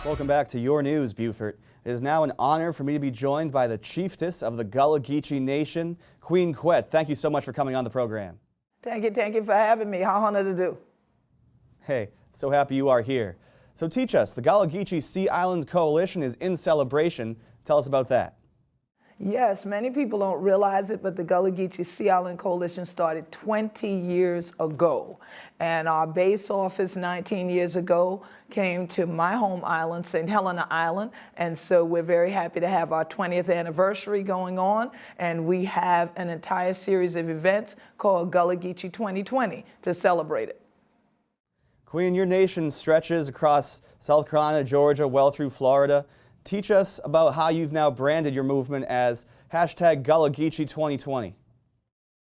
Welcome back to Your News, Beaufort. It is now an honor for me to be joined by the chiefess of the Gullah Geechee Nation, Queen Quet. Thank you so much for coming on the program. Thank you for having me. How honored to do. Hey, so happy you are here. So teach us, the Gullah Geechee Sea Island Coalition is in celebration. Tell us about that. Yes, many people don't realize it, but the Gullah Geechee Sea Island Coalition started 20 years ago. And our base office 19 years ago came to my home island, St. Helena Island. And so we're very happy to have our 20th anniversary going on. And we have an entire series of events called Gullah Geechee 2020 to celebrate it. Queen, your nation stretches across South Carolina, Georgia, well through Florida. Teach us about how you've now branded your movement as hashtag Gullah Geechee 2020.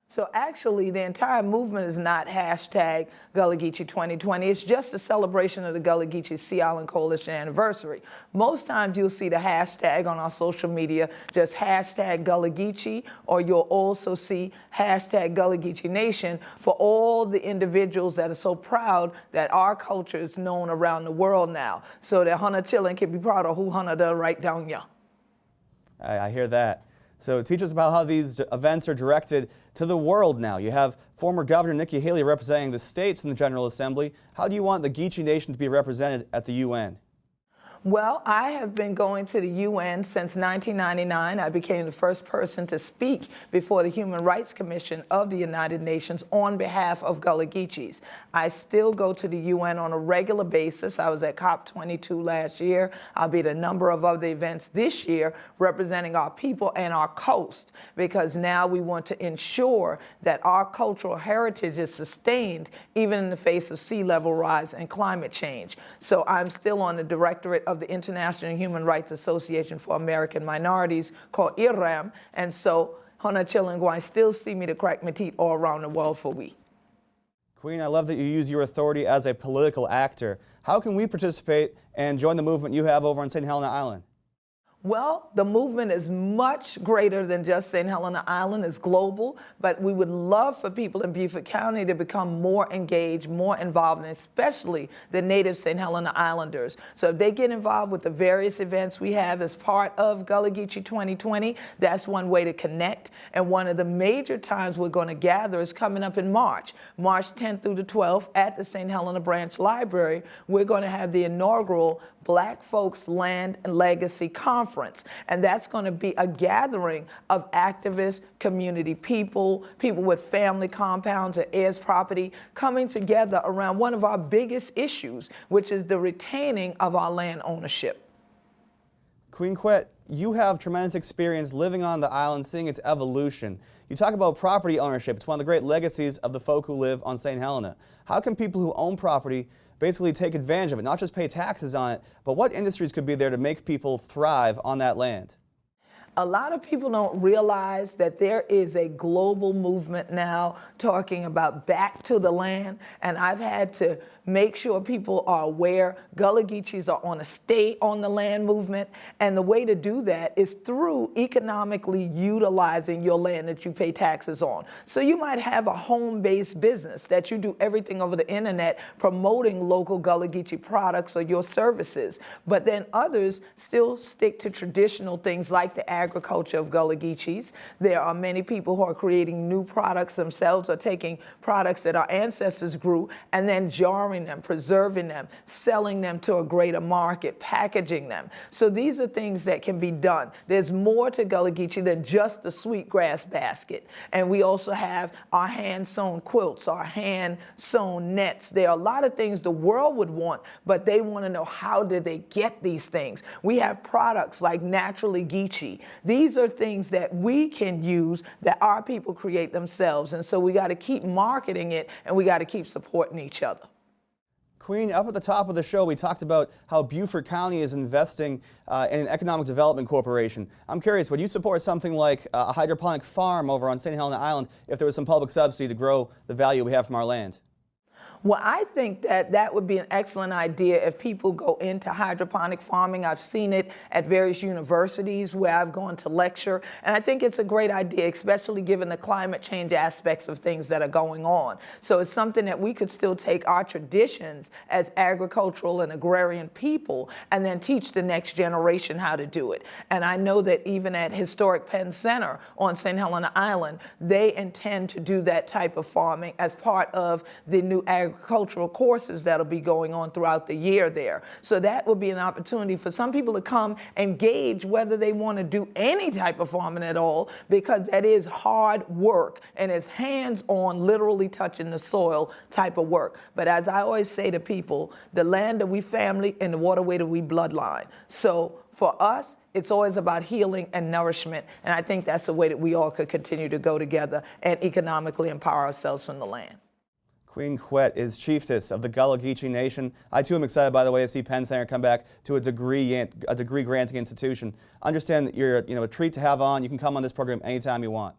So actually, the entire movement is not hashtag Gullah Geechee 2020. It's just a celebration of the Gullah Geechee Sea Island Coalition anniversary. Most times you'll see the hashtag on our social media, just hashtag Gullah Geechee, or you'll also see hashtag Gullah Geechee Nation for all the individuals that are so proud that our culture is known around the world now. So that Hunter Chillin can be proud of who Hunter does right down here. I hear that. So teach us about how these events are directed to the world now. You have former Governor Nikki Haley representing the states in the General Assembly. How do you want the Geechee Nation to be represented at the UN? Well, I have been going to the UN since 1999. I became the first person to speak before the Human Rights Commission of the United Nations on behalf of Gullah Geechees. I still go to the UN on a regular basis. I was at COP22 last year. I'll be at a number of other events this year representing our people and our coast, because now we want to ensure that our cultural heritage is sustained even in the face of sea level rise and climate change. So I'm still on the directorate of the International Human Rights Association for American Minorities, called IRAM, and so Hona Chillingwai still see me to crack my teeth all around the world for we. Queen, I love that you use your authority as a political actor. How can we participate and join the movement you have over on St. Helena Island? Well, the movement is much greater than just St. Helena Island. It's global, but we would love for people in Beaufort County to become more engaged, more involved, and especially the native St. Helena Islanders. So if they get involved with the various events we have as part of Gullah Geechee 2020, that's one way to connect. And one of the major times we're going to gather is coming up in March 10th through the 12th at the St. Helena Branch Library. We're going to have the inaugural Black Folks Land and Legacy Conference. And that's going to be a gathering of activists, community people, people with family compounds and heirs property coming together around one of our biggest issues, which is the retaining of our land ownership. Queen Quet, you have tremendous experience living on the island, seeing its evolution. You talk about property ownership. It's one of the great legacies of the folk who live on St. Helena. How can people who own property basically take advantage of it, not just pay taxes on it, but what industries could be there to make people thrive on that land? A lot of people don't realize that there is a global movement now talking about back to the land, and I've had to make sure people are aware Gullah Geechees are on a stay on the land movement, and the way to do that is through economically utilizing your land that you pay taxes on. So you might have a home-based business that you do everything over the internet promoting local Gullah Geechee products or your services, but then others still stick to traditional things like the agriculture of Gullah Geechees. There are many people who are creating new products themselves, or taking products that our ancestors grew and then jarring them, preserving them, selling them to a greater market, packaging them. So these are things that can be done. There's more to Gullah Geechee than just the sweetgrass basket. And we also have our hand-sewn quilts, our hand-sewn nets. There are a lot of things the world would want, but they want to know, how did they get these things? We have products like Naturally Geechee. These are things that we can use that our people create themselves. And so we got to keep marketing it, and we got to keep supporting each other. Queen, up at the top of the show, we talked about how Beaufort County is investing in an economic development corporation. I'm curious, would you support something like a hydroponic farm over on St. Helena Island if there was some public subsidy to grow the value we have from our land? Well, I think that that would be an excellent idea if people go into hydroponic farming. I've seen it at various universities where I've gone to lecture, and I think it's a great idea, especially given the climate change aspects of things that are going on. So it's something that we could still take our traditions as agricultural and agrarian people and then teach the next generation how to do it. And I know that even at Historic Penn Center on St. Helena Island, they intend to do that type of farming as part of the new agricultural courses that'll be going on throughout the year there. So that will be an opportunity for some people to come and gauge whether they want to do any type of farming at all, because that is hard work and it's hands-on, literally touching the soil type of work. But as I always say to people, the land that we family and the waterway that we bloodline. So for us, it's always about healing and nourishment, and I think that's the way that we all could continue to go together and economically empower ourselves from the land. Queen Quet is chiefess of the Gullah Geechee Nation. I too am excited, by the way, to see Penn Center come back to a degree granting institution. Understand that you're a treat to have on. You can come on this program anytime you want.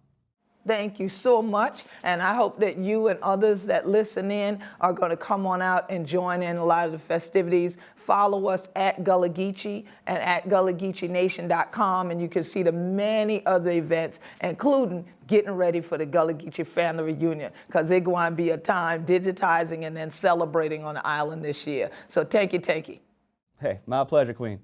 Thank you so much, and I hope that you and others that listen in are going to come on out and join in a lot of the festivities. Follow us at Gullah Geechee and at GullahGeecheeNation.com, and you can see the many other events, including getting ready for the Gullah Geechee family reunion, because it's going to be a time digitizing and then celebrating on the island this year. So thank you. Hey, my pleasure, Queen.